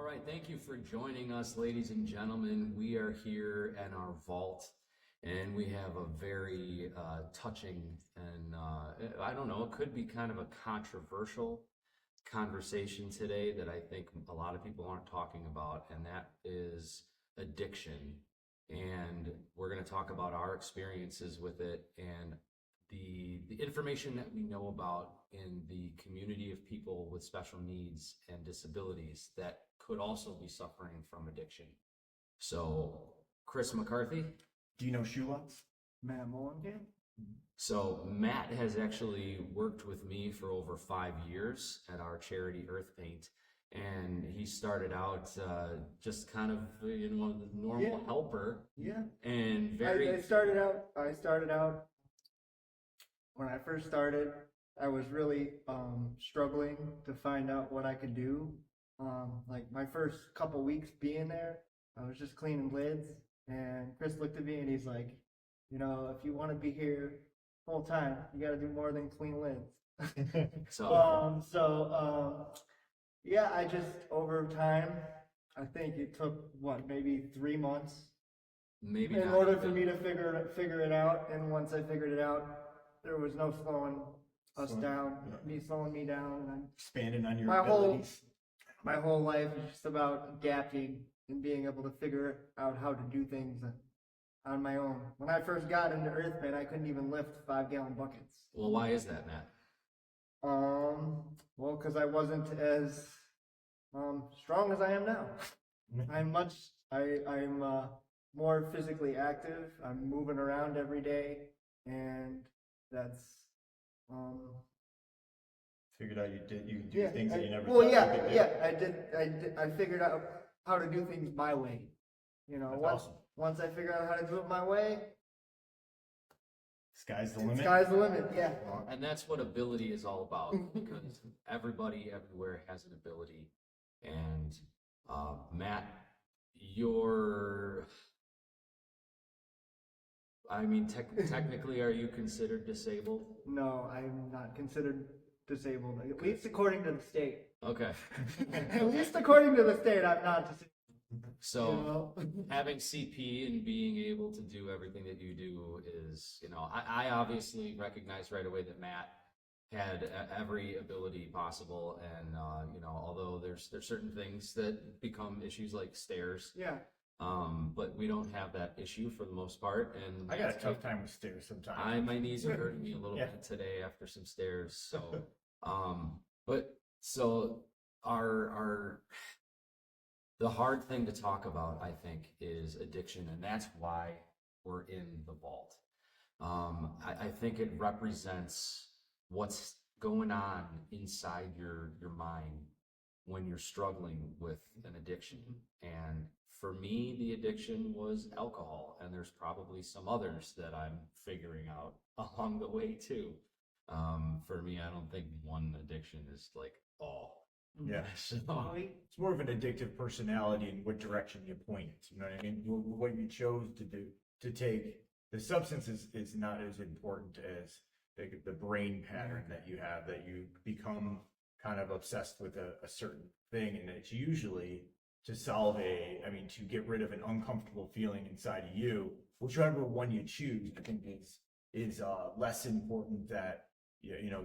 right, thank you for joining us, ladies and gentlemen. We are here in our vault, and we have a very touching and I don't know, it could be kind of a controversial conversation today that I think a lot of people aren't talking about, and that is addiction. And we're going to talk about our experiences with it and the information that we know about in the community of people with special needs and disabilities that could also be suffering from addiction. So, Chris McCarthy. Dino Shulotz. Matt Mullenkamp. So Matt has actually worked with me for over 5 years at our charity Earth Paint, and he started out just kind of the normal helper. Yeah. And very. I started out when I first started. I was really struggling to find out what I could do. Like my first couple weeks being there, I was just cleaning lids, and Chris looked at me and he's like, if you want to be here full time, you got to do more than clean lids. Yeah, I just over time, I think it took maybe 3 months Maybe in not order even. for me to figure it out. And once I figured it out, there was no slowing us down, me slowing me down. And Expanding on your my abilities. my whole life is just about adapting and being able to figure out how to do things on my own. When I first got into Earth Paint, I couldn't even lift 5-gallon buckets. Well, why is that, Matt? Well, because I wasn't as strong as I am now. I'm more physically active. I'm moving around every day, and that's Figured out you could do things that you never well, thought yeah, you could do. yeah. I figured out how to do things my way. That's awesome. Once I figure out how to do it my way, Sky's the limit. sky's the limit. Yeah. And that's what ability is all about, because everybody everywhere has an ability. And Matt, technically, are you considered disabled? No, I'm not considered disabled. At least according to the state. Okay. At least according to the state, I'm not disabled. So having CP and being able to do everything that you do is, I obviously recognize right away that Matt had every ability possible, and although there's certain things that become issues like stairs, Yeah. but we don't have that issue for the most part. And I got a tough time with stairs sometimes. my knees are hurting me a little bit today after some stairs. So, the hard thing to talk about, I think, is addiction, and that's why we're in the vault. I think it represents what's going on inside your mind when you're struggling with an addiction. And for me, the addiction was alcohol, and there's probably some others that I'm figuring out along the way too. For me, I don't think one addiction is like all. Yeah. It's more of an addictive personality and what direction you point it. You know what I mean? What you chose to do, to take. The substance is not as important as the brain pattern that you have, that you become kind of obsessed with a certain thing. And it's usually to to get rid of an uncomfortable feeling inside of you, whichever one you choose, I think is less important that,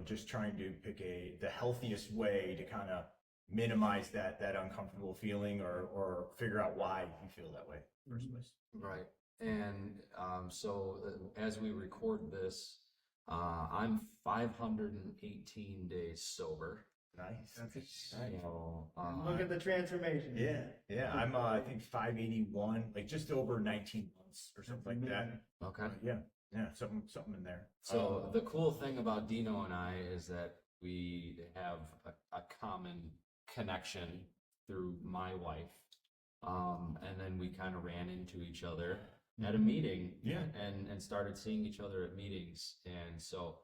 just trying to pick the healthiest way to kind of minimize that uncomfortable feeling or figure out why you feel that way in the first place. Right. And so as we record this, I'm 518 days sober. Nice. So, Look at the transformation. Yeah. I'm I think 581, like just over 19 months or something like that. okay. Yeah, something in there. So the cool thing about Dino and I is that we have a common connection through my wife. And then we kind of ran into each other at a meeting, and started seeing each other at meetings. And so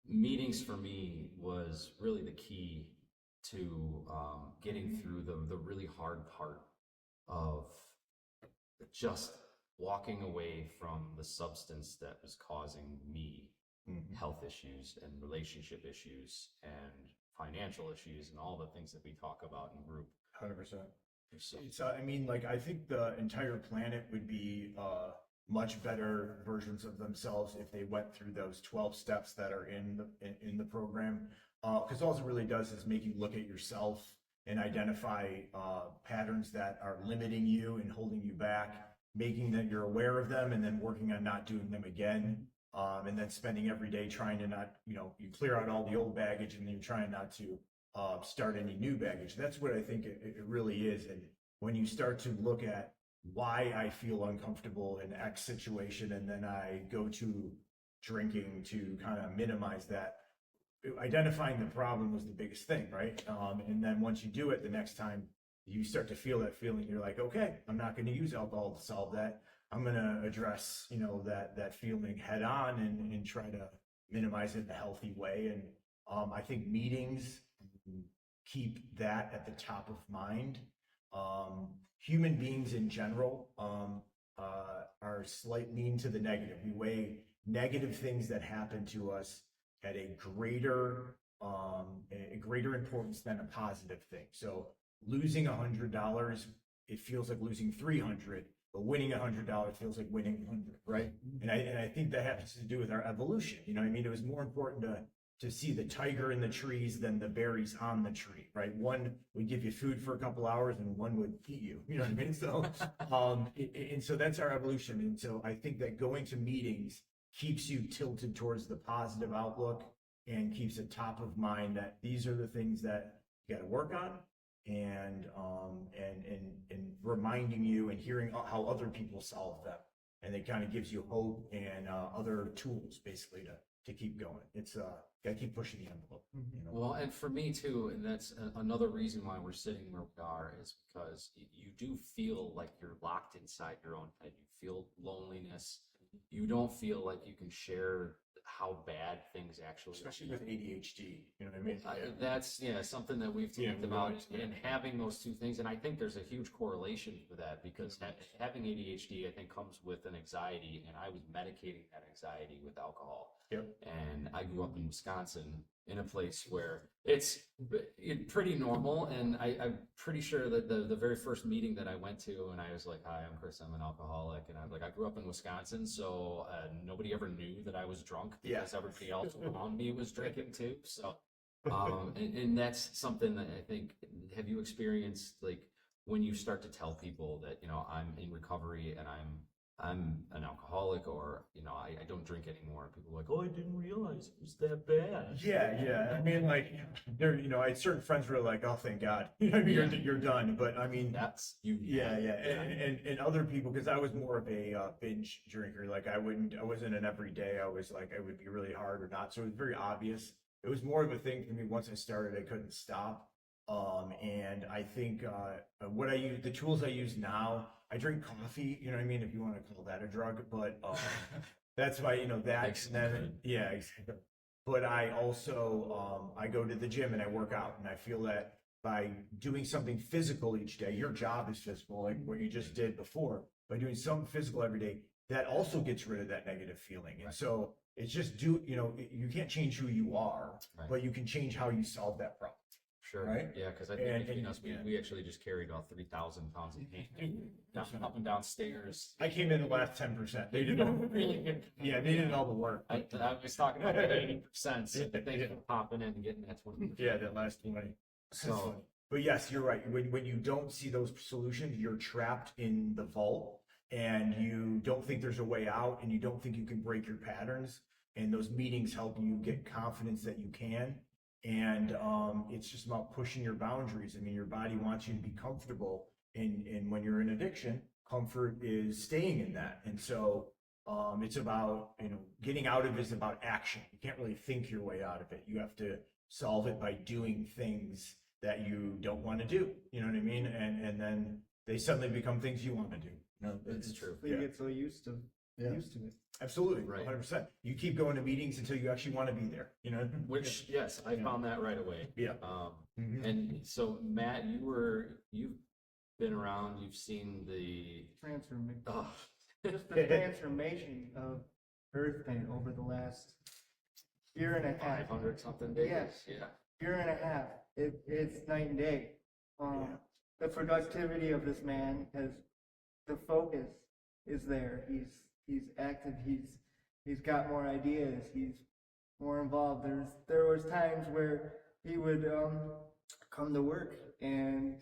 meetings for me was really the key to getting through the really hard part of just walking away from the substance that was causing me health issues and relationship issues. And financial issues and all the things that we talk about in group. 100%. So, It's, I mean, like, I think the entire planet would be much better versions of themselves if they went through those 12 steps that are in the program. Because all it really does is make you look at yourself and identify patterns that are limiting you and holding you back, making that you're aware of them, and then working on not doing them again. And then spending every day trying to not, you clear out all the old baggage, and then you're trying not to start any new baggage. That's what I think it really is. And when you start to look at why I feel uncomfortable in X situation, and then I go to drinking to kind of minimize that, identifying the problem was the biggest thing, right? And then once you do it, the next time you start to feel that feeling, you're like, okay, I'm not going to use alcohol to solve that. I'm going to address, that feeling head on and try to minimize it in a healthy way. And I think meetings keep that at the top of mind. Human beings in general are lean to the negative. We weigh negative things that happen to us at a greater importance than a positive thing. So losing $100, it feels like losing 300, but winning $100 feels like winning 100, right? And I think that has to do with our evolution. You know what I mean? It was more important to see the tiger in the trees than the berries on the tree, right? One would give you food for a couple hours and one would eat you, you know what I mean? So, and so that's our evolution. And so I think that going to meetings keeps you tilted towards the positive outlook and keeps it top of mind that these are the things that you got to work on, and reminding you and hearing how other people solve them. And it kind of gives you hope and other tools basically to keep going. It's got to keep pushing the envelope. well, and for me too, and that's another reason why we're sitting where we are, is because you do feel like you're locked inside your own head. You feel loneliness. You don't feel like you can share how bad things actually are. Especially with ADHD, you know what I mean? That's something that we've talked about, and having those two things. And I think there's a huge correlation with that, because having ADHD, I think, comes with an anxiety, and I was medicating that anxiety with alcohol. Yep. And I grew up in Wisconsin, in a place where it's pretty normal. And I'm pretty sure that the very first meeting that I went to, and I was like, "Hi, I'm Chris, I'm an alcoholic." And I was like, I grew up in Wisconsin, so nobody ever knew that I was drunk, because everybody else around me was drinking too. So, and that's something that I think, have you experienced, like, when you start to tell people that, I'm in recovery and I'm an alcoholic, or, I don't drink anymore, and people are like, "Oh, I didn't realize it was that bad." Yeah. I mean, like, there, I had certain friends who were like, "Oh, thank God, you're done." But I mean, That's you. yeah. And other people, because I was more of a binge drinker. Like, I wasn't an everyday. I was like, I would be really hard or not. So it was very obvious. It was more of a thing for me. Once I started, I couldn't stop. And I think the tools I use now, I drink coffee, you know what I mean, if you want to call that a drug, but that's why, that's then, yeah, exactly. But I also, I go to the gym and I work out, and I feel that by doing something physical each day, your job is physical, like what you just did before, by doing something physical every day, that also gets rid of that negative feeling. And so it's just you can't change who you are, but you can change how you solve that problem. Sure. Right. Yeah, because I think between us, we actually just carried about 3,000 pounds of paint up and down stairs. I came in the last 10%. They did all really good. Yeah, they did all the work. I was talking about 80%. So they were popping in and getting that 20%. Yeah, that last 20. So, but yes, you're right. When you don't see those solutions, you're trapped in the vault, and you don't think there's a way out, and you don't think you can break your patterns. And those meetings help you get confidence that you can. And it's just about pushing your boundaries. I mean, your body wants you to be comfortable, and when you're in addiction, comfort is staying in that. And so it's about, getting out of it is about action. You can't really think your way out of it. You have to solve it by doing things that you don't want to do. You know what I mean? And then they suddenly become things you want to do. That's true. You get so used to it. Absolutely, right. 100%. You keep going to meetings until you actually want to be there, Which, yes, I found that right away. Yeah. And so, Matt, you've been around, you've seen the Transformation. Oh. Just the transformation of Earth Paint over the last year and a half. 500 something days. Yes. Yeah. year and a half, it's night and day. Yeah. The productivity of this man has, the focus is there. He's active. He's got more ideas. He's more involved. There was times where he would come to work, and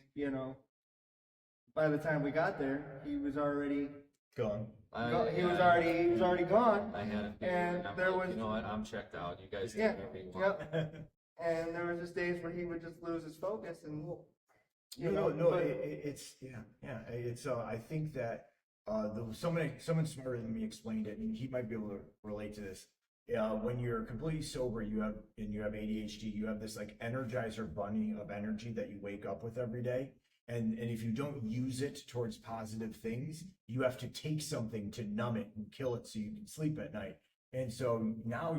by the time we got there, he was already Gone. he was already gone. I had a And feeling, I'm there like, was- you know what, I'm checked out. You guys do Yeah, whatever you want. yep. And there was just days where he would just lose his focus, and No, but- it's, yeah, it's, I think that, someone smarter than me explained it, and he might be able to relate to this. When you're completely sober, you have ADHD, you have this like energizer bunny of energy that you wake up with every day. And if you don't use it towards positive things, you have to take something to numb it and kill it so you can sleep at night. And so now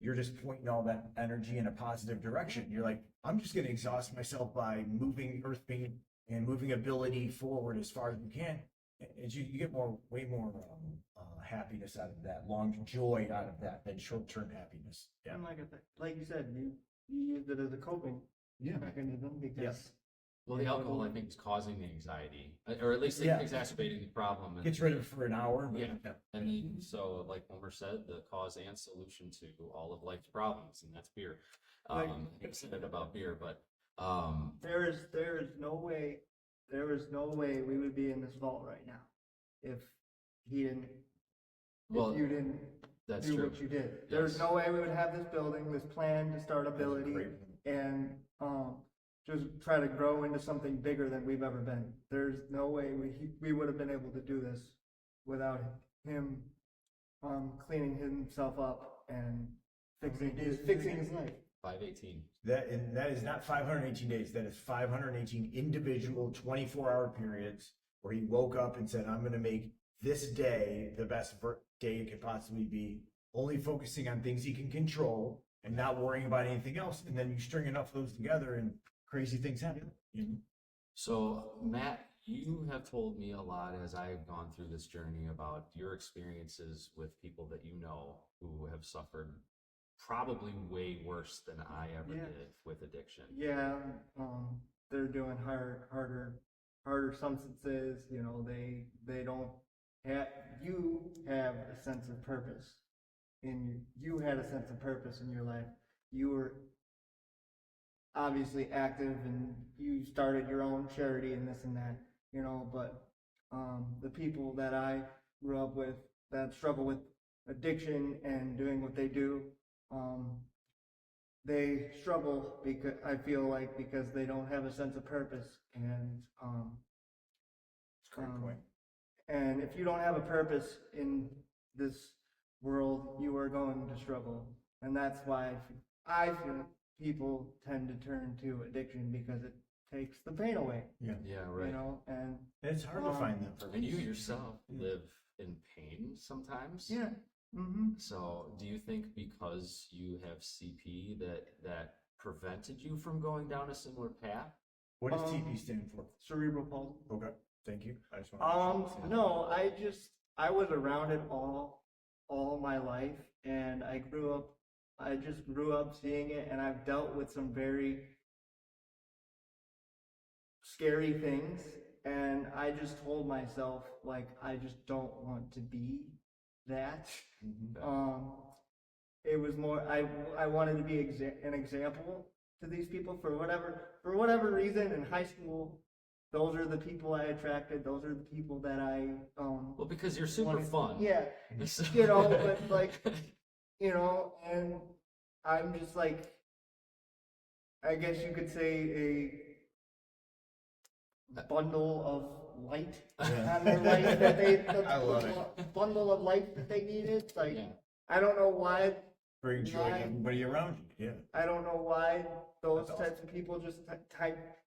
you're just pointing all that energy in a positive direction. You're like, I'm just going to exhaust myself by moving earth being and moving ability forward as far as you can. And you get way more happiness out of that, long joy out of that than short-term happiness. Yeah. And like you said, you used it as a coping Yeah. mechanism because Yes. Well, the alcohol, I think, is causing the anxiety, or at least Yeah. exacerbating the problem. Gets rid of it for an hour. But Yeah. And then, so like Homer said, the cause and solution to all of life's problems, and that's beer. He said it about beer, but there is no way we would be in this vault right now if he didn't well, if you didn't that's do true. what you did. There's Yes. no way we would have this building, this plan to start ability, Great. and just try to grow into something bigger than we've ever been. There's no way we would have been able to do this without him cleaning himself up and fixing his life. 518. That is not 518 days. That is 518 individual 24-hour periods where he woke up and said, I'm going to make this day the best day it could possibly be, only focusing on things he can control and not worrying about anything else. And then you string enough of those together and crazy things happen. You know? So, Matt, you have told me a lot as I've gone through this journey about your experiences with people that you know who have suffered probably way worse than I ever Yeah. did with addiction. Yeah, they're doing harder substances. They don't have. You have a sense of purpose. You had a sense of purpose in your life. You were obviously active, and you started your own charity and this and that. But the people that I grew up with that struggle with addiction and doing what they do, they struggle because I feel like because they don't have a sense of purpose, and It's a great point. and if you don't have a purpose in this world, you are going to struggle, and that's why I feel people tend to turn to addiction because it takes the pain away. Yeah, right. And And it's hard to find that purpose. And you yourself live in pain sometimes. yeah. Mm-hmm. So, do you think because you have CP that prevented you from going down a similar path? What does TP stand for? Cerebral palsy. Okay, thank you. I just want to No, I was around it all my life, and I just grew up seeing it, and I've dealt with some very scary things, and I just told myself, like, I just don't want to be that. It was more, I wanted to be an example to these people for whatever reason. In high school, those are the people I attracted. Those are the people that I Well, because you're super fun. Yeah, So- but like, and I'm just like, I guess you could say a bundle of light Yeah. on their life that they, I love bundle of light that they needed. Like, Yeah. I don't know why. bring joy to everybody around you. Yeah. I don't know why those That's types of people just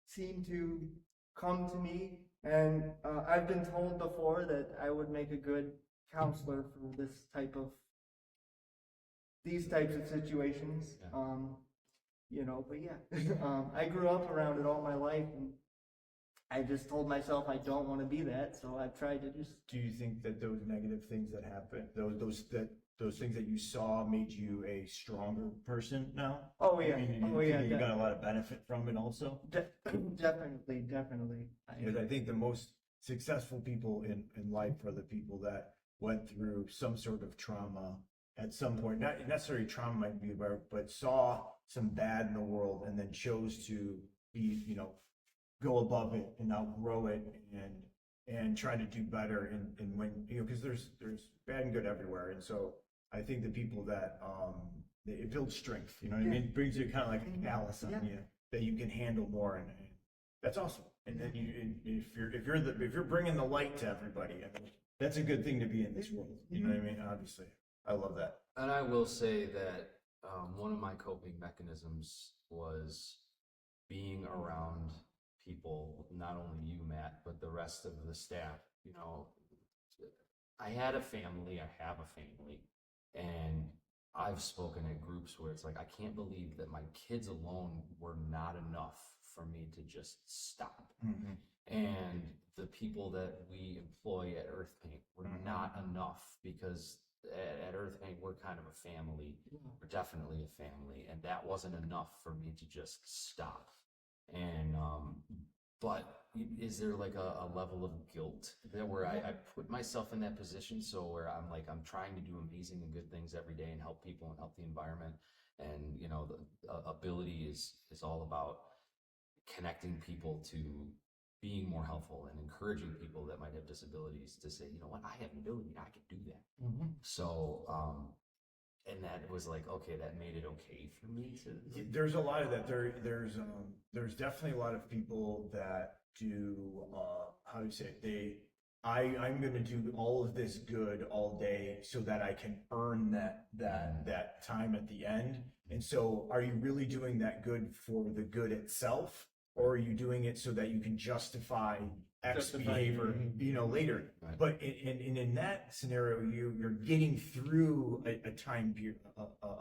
seem to come to me, and I've been told before that I would make a good counselor for these types of situations. Yeah. But yeah, I grew up around it all my life, and I just told myself I don't want to be that, so I've tried to just. Do you think that those negative things that happen, those that those things that you saw made you a stronger person now? Oh, yeah. I mean, Oh, yeah, you got a lot of benefit from it also? Definitely. Because I think the most successful people in life are the people that went through some sort of trauma at some point. Not necessarily trauma might be about, but saw some bad in the world and then chose to be, go above it and outgrow it and try to do better. And when, because there's bad and good everywhere. And so I think the people that, it builds strength, you know what I mean? It brings you kind of like a callus on you that you can handle more. And that's awesome. And then if you're bringing the light to everybody, I mean, that's a good thing to be in this world. You know what I mean? Obviously, I love that. And I will say that one of my coping mechanisms was being around people, not only you, Matt, but the rest of the staff. You know, I had a family, I have a family, and I've spoken at groups where it's like, I can't believe that my kids alone were not enough for me to just stop. And the people that we employ at Earth Paint were not enough, because at Earth Paint, we're kind of a family. We're definitely a family, and that wasn't enough for me to just stop. And but is there like a level of guilt that where I put myself in that position, so where I'm like, I'm trying to do amazing and good things every day and help people and help the environment, and the ability is all about connecting people to being more helpful and encouraging people that might have disabilities to say, you know what, I have an ability, I can do that. So, and that was like, okay, that made it okay for me to. There's a lot of that. There's definitely a lot of people that do, how do you say it? I'm going to do all of this good all day so that I can earn that time at the end. And so, are you really doing that good for the good itself, or are you doing it so that you can justify X behavior, later? Right. But in that scenario, you're getting through a time period,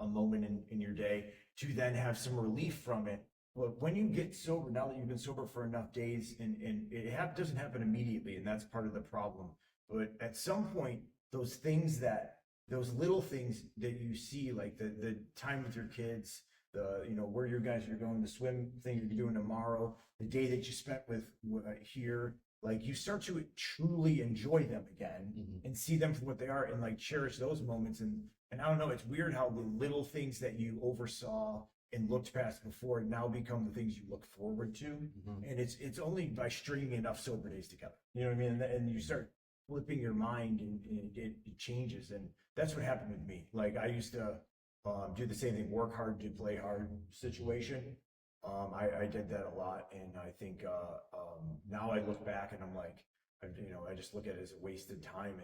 a moment in your day to then have some relief from it. But when you get sober, now that you've been sober for enough days, and doesn't happen immediately, and that's part of the problem. But at some point, those little things that you see, like the time with your kids, where you guys are going, the swim thing you're doing tomorrow, the day that you spent with here, like you start to truly enjoy them again and see them for what they are, and like cherish those moments. And I don't know, it's weird how the little things that you oversaw and looked past before now become the things you look forward to. And it's only by stringing enough sober days together. You know what I mean? And you start flipping your mind, and it changes. And that's what happened with me. Like I used to do the same thing, work hard to play hard situation. I did that a lot, and I think now I look back and I'm like, I just look at it as a wasted time.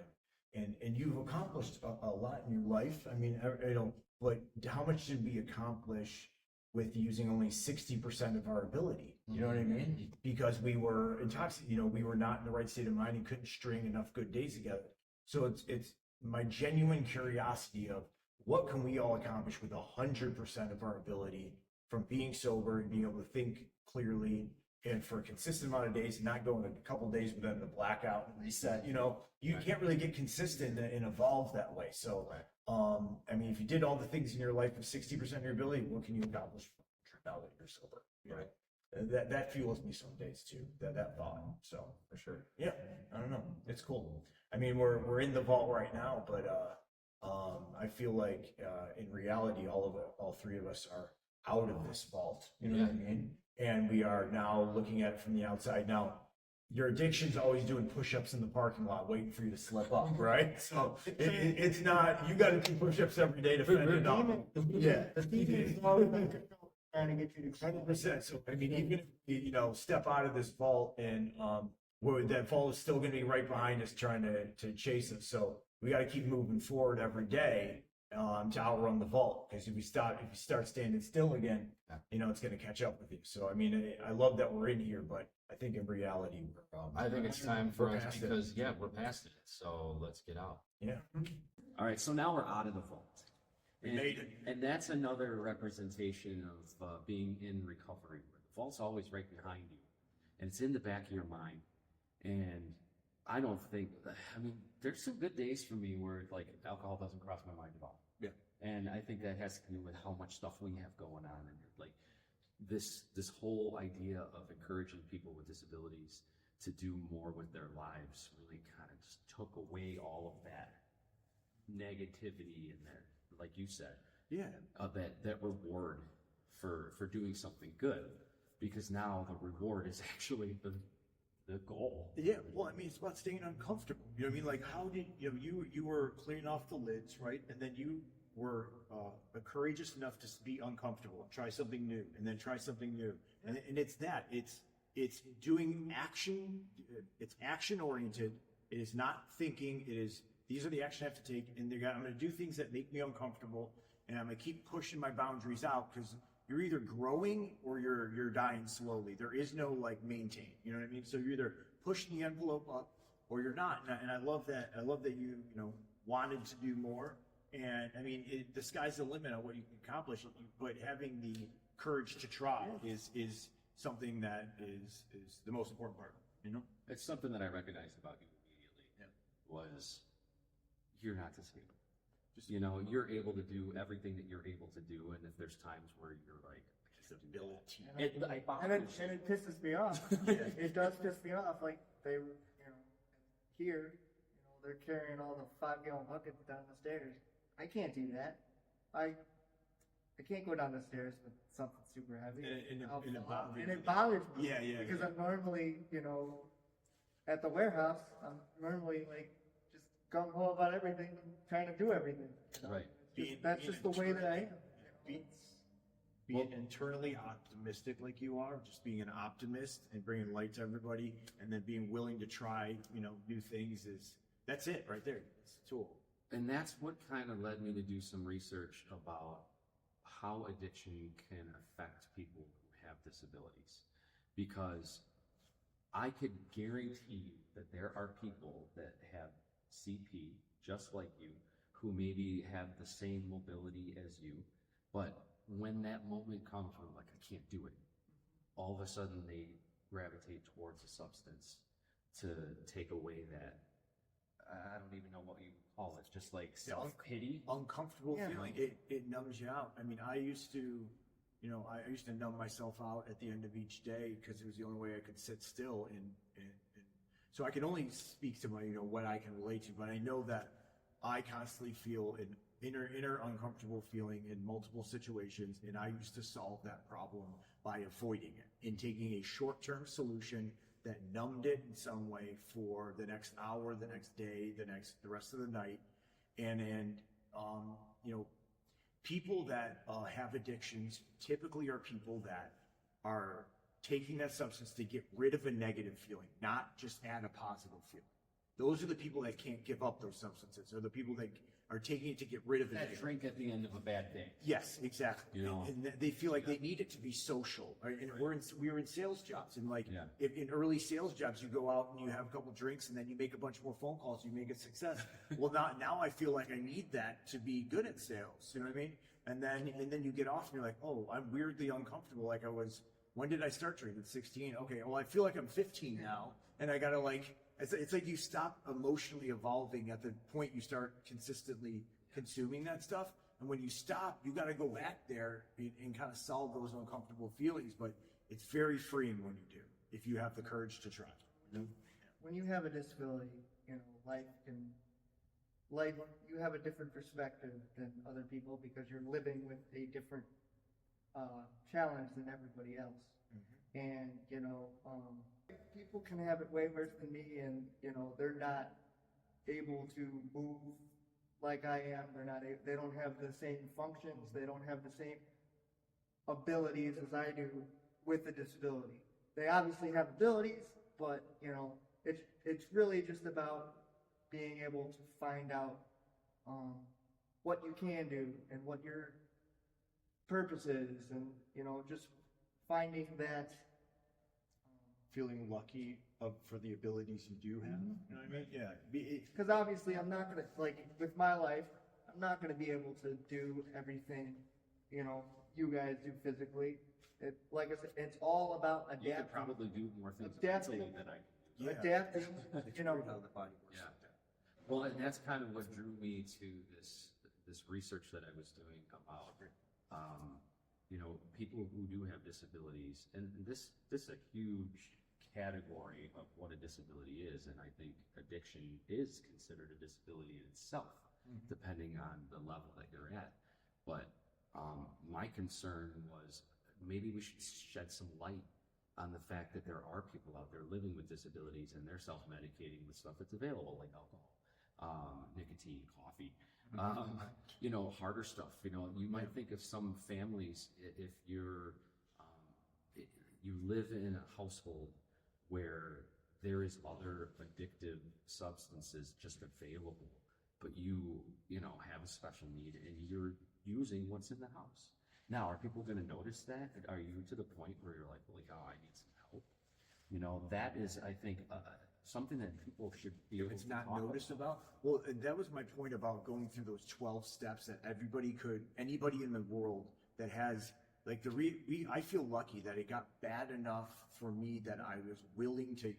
And you've accomplished a lot in your life. I mean, I don't, but how much did we accomplish with using only 60% of our ability? You know what I mean? Because we were intoxicated, we were not in the right state of mind and couldn't string enough good days together. So it's my genuine curiosity of what can we all accomplish with 100% of our ability from being sober and being able to think clearly, and for a consistent amount of days, and not going a couple of days within the blackout and reset. You can't really get consistent and evolve that way. So, I mean, if you did all the things in your life with 60% of your ability, what can you accomplish now that you're sober? Right. That fuels me some days too. That thought. So for sure. Yeah. I don't know. It's cool. I mean, we're in the vault right now, but I feel like in reality, all three of us are out of this vault. You know what I mean? And we are now looking at it from the outside. Now, your addiction's always doing push-ups in the parking lot, waiting for you to slip up, right? So it's not, you got to do push-ups every day to fend it off. Yeah. The demon is always trying to get you to 100%. So, I mean, even if we, step out of this vault, and that vault is still going to be right behind us trying to chase us. So we got to keep moving forward every day to outrun the vault, because if you start standing still again, it's going to catch up with you. So I mean, I love that we're in here, but I think in reality, I think it's time for us, past because we're past it. So let's get out. Yeah. All right, so now we're out of the vault. We made it. And that's another representation of being in recovery. The vault's always right behind you, and it's in the back of your mind. And I don't think, I mean, there's some good days for me where like alcohol doesn't cross my mind at all. Yeah. And I think that has to do with how much stuff we have going on, and like this whole idea of encouraging people with disabilities to do more with their lives really kind of just took away all of that negativity in there, like you said. Yeah. That reward for doing something good, because now the reward is actually the goal. Yeah, well, I mean, it's about staying uncomfortable. You know what I mean? Like, how did you were cleaning off the lids, right? And then you were courageous enough to be uncomfortable, try something new, and then try something new, and it's that it's doing action. It's action oriented. It is not thinking. It is these are the actions I have to take, and I'm going to do things that make me uncomfortable, and I'm going to keep pushing my boundaries out because you're either growing or you're dying slowly. There is no like maintain. You know what I mean? So you're either pushing the envelope up or you're not. And I love that. I love that you wanted to do more. And I mean, the sky's the limit on what you can accomplish. But having the courage to try is something that is the most important part. You know, It's something that I recognized about you immediately. Was you're not disabled. You're able to do everything that you're able to do, and if there's times where you're like, disability. And it pisses me off. It does piss me off. Like they, here, they're carrying all the 5-gallon buckets down the stairs. I can't do that. I can't go down the stairs with something super heavy. And it bothers me. Yeah. Because I'm normally, at the warehouse, I'm normally like just gung ho about everything, and trying to do everything. Right. That's just the way that I am. Being internally optimistic like you are, just being an optimist and bringing light to everybody, and then being willing to try, new things that's it right there. It's a tool. And that's what kind of led me to do some research about how addiction can affect people who have disabilities. Because I could guarantee you that there are people that have CP, just like you, who maybe have the same mobility as you, but when that moment comes where like, I can't do it, all of a sudden they gravitate towards a substance to take away that, I don't even know what you call it, just like self-pity. Uncomfortable feeling. It numbs you out. I mean, I used to numb myself out at the end of each day because it was the only way I could sit still. And so I can only speak to my, what I can relate to, but I know that I constantly feel an inner uncomfortable feeling in multiple situations, and I used to solve that problem by avoiding it and taking a short-term solution that numbed it in some way for the next hour, the next day, the rest of the night. And people that have addictions typically are people that are taking that substance to get rid of a negative feeling, not just add a positive feeling. Those are the people that can't give up those substances, or the people that are taking it to get rid of it. That drink at the end of a bad day. Yes, exactly. And they feel like they need it to be social. Right? And we were in sales jobs, and if in early sales jobs, you go out and you have a couple drinks, and then you make a bunch more phone calls, you make a success. Well, now I feel like I need that to be good at sales. You know what I mean? And then you get off, and you're like, oh, I'm weirdly uncomfortable. Like I was. When did I start drinking? 16. Okay. Well, I feel like I'm 15 now, and I gotta It's like you stop emotionally evolving at the point you start consistently consuming that stuff. And when you stop, you got to go back there and kind of solve those uncomfortable feelings. But it's very freeing when you do, if you have the courage to try. When you have a disability, you have a different perspective than other people because you're living with a different challenge than everybody else. And, people can have it way worse than me, and they're not able to move like I am. They don't have the same functions. They don't have the same abilities as I do with a disability. They obviously have abilities, but it's really just about being able to find out what you can do and what your purpose is, and just finding that. Feeling lucky for the abilities you do have. You know what I mean? Yeah. Because obviously I'm not going to, with my life, I'm not going to be able to do everything, you guys do physically. Like I said, it's all about adapting. You could probably do more things Adapting. mentally than I can. adapting, you know. How the body works Yeah. like that. Well, and that's kind of what drew me to this research that I was doing about, people who do have disabilities, and this is a huge category of what a disability is, and I think addiction is considered a disability in itself, depending on the level that you're at. But my concern was maybe we should shed some light on the fact that there are people out there living with disabilities and they're self-medicating with stuff that's available, like alcohol, nicotine, coffee, harder stuff. You might think of some families, if you live in a household where there is other addictive substances just available, but you have a special need and you're using what's in the house. Now, are people going to notice that? Are you to the point where you're like, oh, I need some help? That is, I think, something that people should be able It's to not talk noticed about. well, and that was my point about going through those 12 steps that anybody in the world that has, like I feel lucky that it got bad enough for me that I was willing to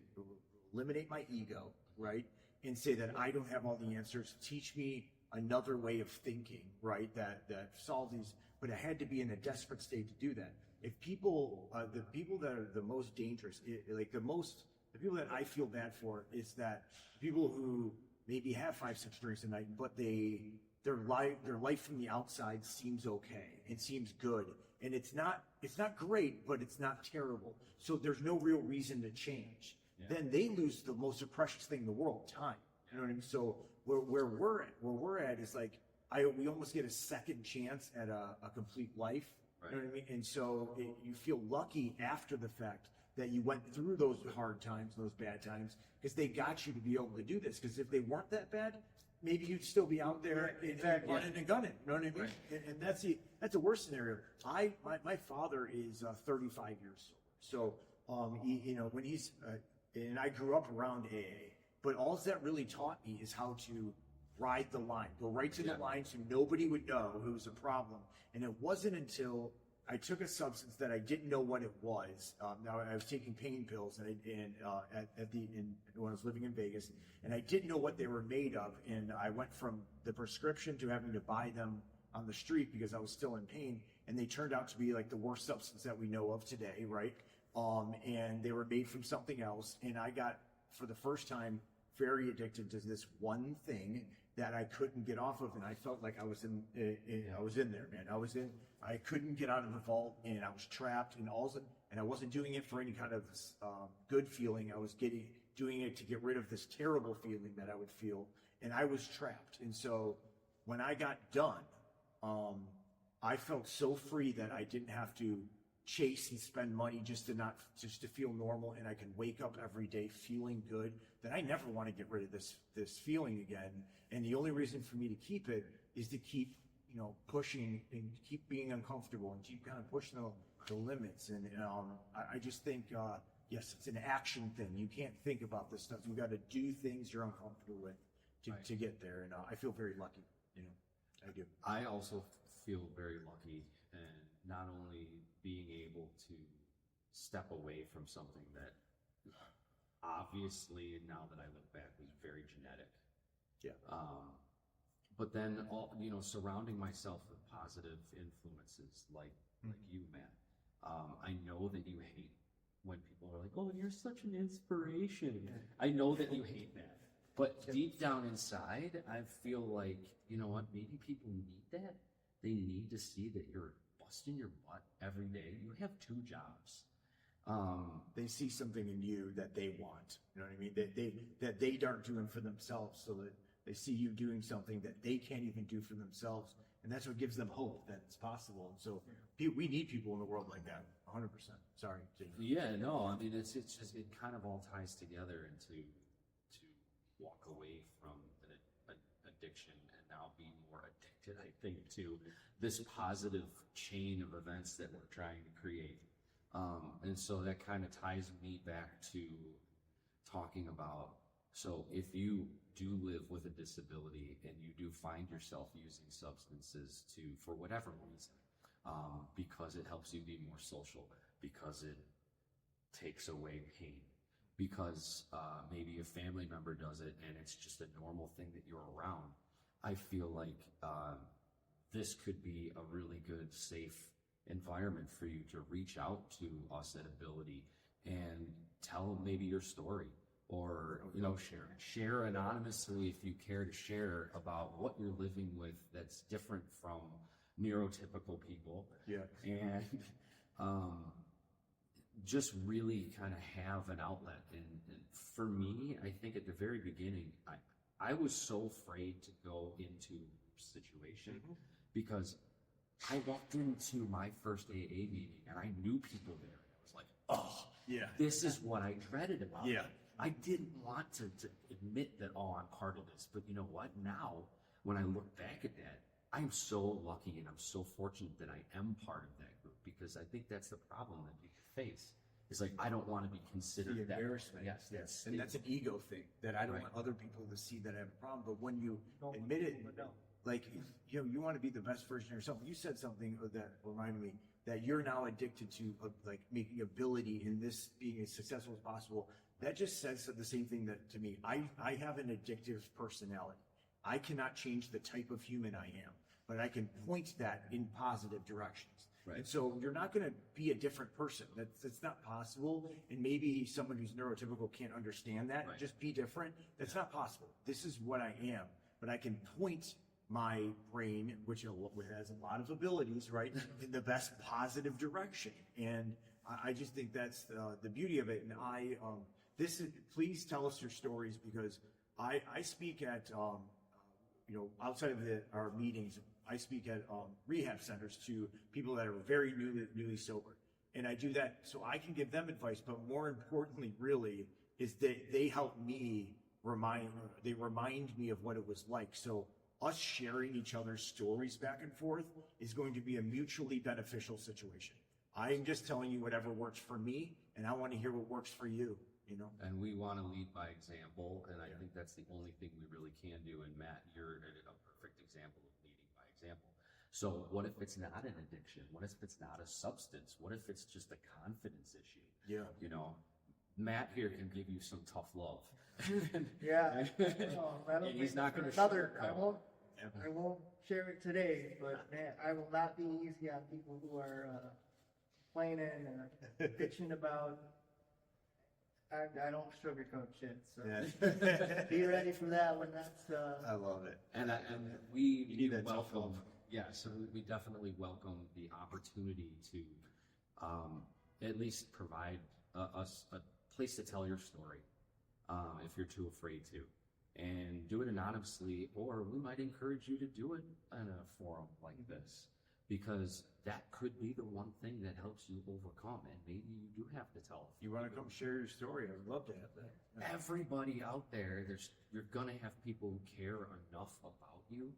eliminate my ego, right? And say that I don't have all the answers. Teach me another way of thinking, right? That solves these, but I had to be in a desperate state to do that. If people, the people that are the most dangerous, the people that I feel bad for is that people who maybe have 5-6 drinks a night, but their life from the outside seems okay. It seems good. And it's not great, but it's not terrible. So there's no real reason to change. Yeah. Then they lose the most precious thing in the world, time. You know what I mean? So where we're at is like, we almost get a second chance at a complete life. Right. You know what I mean? And so you feel lucky after the fact that you went through those hard times, those bad times, because they got you to be able to do this. Because if they weren't that bad, maybe you'd still be out there running and gunning. You know what I mean? Right. And that's the worst scenario. My father is 35 years sober. So when he's and I grew up around AA, but all that really taught me is how to ride the line, go right to the line so nobody would know it was a problem. And it wasn't until I took a substance that I didn't know what it was. Now I was taking pain pills when I was living in Vegas, and I didn't know what they were made of. And I went from the prescription to having to buy them on the street because I was still in pain. And they turned out to be like the worst substance that we know of today, right? And they were made from something else. And I got, for the first time, very addicted to this one thing that I couldn't get off of, and I felt like I was in there, man. I couldn't get out of the vault, and I was trapped, and I wasn't doing it for any kind of good feeling. I was doing it to get rid of this terrible feeling that I would feel, and I was trapped. And so when I got done, I felt so free that I didn't have to chase and spend money just to feel normal, and I can wake up every day feeling good, that I never want to get rid of this feeling again. And the only reason for me to keep it is to keep pushing and keep being uncomfortable and keep kind of pushing the limits. And I just think yes, it's an action thing. You can't think about this stuff. You got to do things you're uncomfortable with to get there. And I feel very lucky. I do. I also feel very lucky, and not only being able to step away from something that obviously, now that I look back, was very genetic. Yeah. But then, surrounding myself with positive influences like you, Matt. I know that you hate when people are like, "Oh, you're such an inspiration." I know that you hate that. But deep down inside, I feel like, you know what, maybe people need that. They need to see that you're busting your butt every day. You have 2 jobs. They see something in you that they want. You know what I mean? That they aren't doing for themselves, so that they see you doing something that they can't even do for themselves. And that's what gives them hope that it's possible. And so we need people in the world like that, 100%. Sorry, James. Yeah, no, I mean, it's just, it kind of all ties together into to walk away from an addiction and now be more addicted, I think, to this positive chain of events that we're trying to create. And so that kind of ties me back to talking about, so if you do live with a disability and you do find yourself using substances for whatever reason, because it helps you be more social, because it takes away pain, because maybe a family member does it and it's just a normal thing that you're around. I feel like this could be a really good, safe environment for you to reach out to us at Ability and tell maybe your story, or share anonymously if you care to share about what you're living with that's different from neurotypical people. Yeah. And just really kind of have an outlet. And for me, I think at the very beginning, I was so afraid to go into a situation because I walked into my first AA meeting and I knew people there. I was like, oh, Yeah. this is what I dreaded about Yeah. it. I didn't want to admit that, oh, I'm part of this. But you know what? Now, when I look back at that, I'm so lucky and I'm so fortunate that I am part of that group, because I think that's the problem that people face. It's like, I don't want to be considered The that. embarrassment. Yes. And that's an ego thing that I don't Right. want other people to see that I have a problem. But when you admit it, like, you want to be the best version of yourself. You said something that reminded me that you're now addicted to like making ability in this being as successful as possible. That just says the same thing that to me. I have an addictive personality. I cannot change the type of human I am, but I can point that in positive directions. Right. And so you're not going to be a different person. That's not possible. And maybe someone who's neurotypical can't understand that. Right. Just be different. That's not possible. This is what I am. But I can point my brain, which has a lot of abilities, right, in the best positive direction. And I just think that's the beauty of it. And please tell us your stories, because I speak at, outside of our meetings, I speak at rehab centers to people that are very newly sober. And I do that so I can give them advice, but more importantly, really, is that they help me remind me of what it was like. So us sharing each other's stories back and forth is going to be a mutually beneficial situation. I'm just telling you whatever works for me, and I want to hear what works for you, And we want to lead by example, and I think that's the only thing we really can do. And Matt, you're a perfect example of leading by example. So what if it's not an addiction? What if it's not a substance? What if it's just a confidence issue? Yeah. Matt here can give you some tough love. Yeah. And he's not going to I won't share it today, but man, I will not be easy on people who are complaining or bitching about. I don't sugarcoat shit, so be ready for that when that's. I love it. And we need that tough welcome, love. yeah, so we definitely welcome the opportunity to at least provide us a place to tell your story, if you're too afraid to, and do it anonymously, or we might encourage you to do it in a forum like this, because that could be the one thing that helps you overcome, and maybe you do have to tell. You want to come share your story? I would love to have that. Everybody out there, you're gonna have people who care enough about you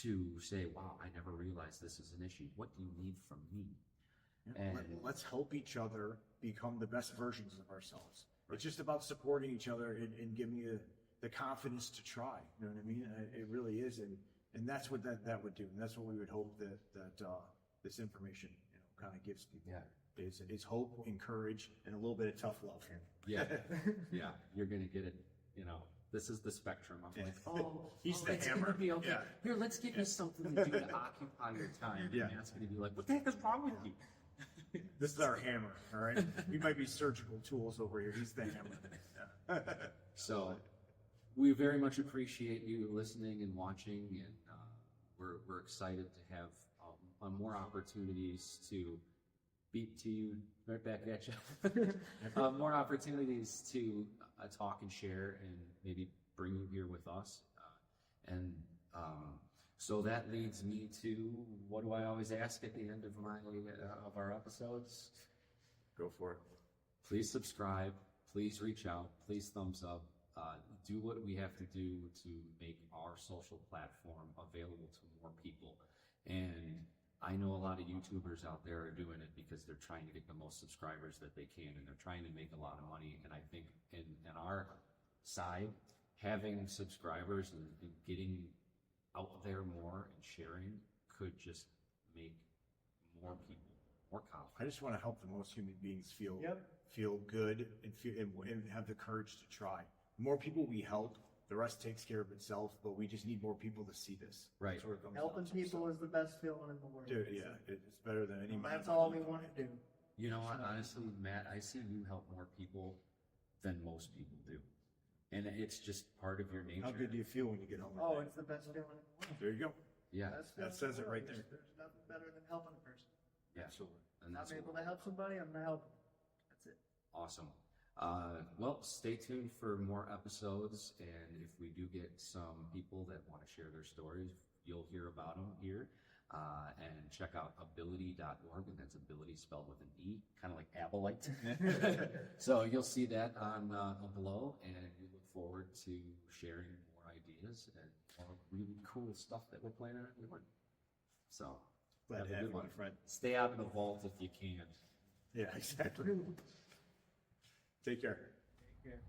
to say, wow, I never realized this is an issue. What do you need from me? And Let's help each other become the best versions of ourselves. It's just about supporting each other and giving you the confidence to try. You know what I mean? It really is, and that's what that would do, and that's what we would hope that this information kind of gives people. Yeah. Is hope, encourage, and a little bit of tough love. yeah, you're gonna get it. This is the spectrum. I'm like, He's the it's hammer. gonna be okay. Yeah. Here, let's give you something to do to occupy your time. Yeah. And that's gonna be like, what the heck is wrong with you? This is our hammer, all right? We might be surgical tools over here. He's the hammer. So, we very much appreciate you listening and watching, and we're excited to have more opportunities to beat to you right back at you. More opportunities to talk and share, and maybe bring you here with us. So that leads me to, what do I always ask at the end of our episodes? Go for it. Please subscribe. Please reach out. Please thumbs up. Do what we have to do to make our social platform available to more people. And I know a lot of YouTubers out there are doing it because they're trying to get the most subscribers that they can, and they're trying to make a lot of money. And I think in our side, having subscribers and getting out there more and sharing could just make more people more I confident. just want to help the most human beings feel Yep. feel good and feel and have the courage to try. The more people we help, the rest takes care of itself. But we just need more people to see this. Right. That's what it comes Helping down to. people is the best feeling in the world. Dude, yeah, it's better than any. And money. that's all we want to do. You know what, honestly, Matt, I see you help more people than most people do. And it's just part of your nature. How good do you feel when you get home? at Oh, night? it's the best feeling in the world. There you go. Yeah, Best That feeling says in the it right world. there. There's nothing better than helping a person. yeah. Absolutely. And If that's I'm able to help somebody, I'm gonna help them. That's it. awesome. Well, stay tuned for more episodes. And if we do get some people that want to share their stories, you'll hear about them here. And check out ability.org, and that's ability spelled with an E, kind of like Abolite. So you'll see that on below, and we look forward to sharing more ideas and more really cool stuff that we're planning on doing. So Glad have to a have good you, my one. friend. Stay out of the vault if you can. Yeah, exactly. Take care. Take care.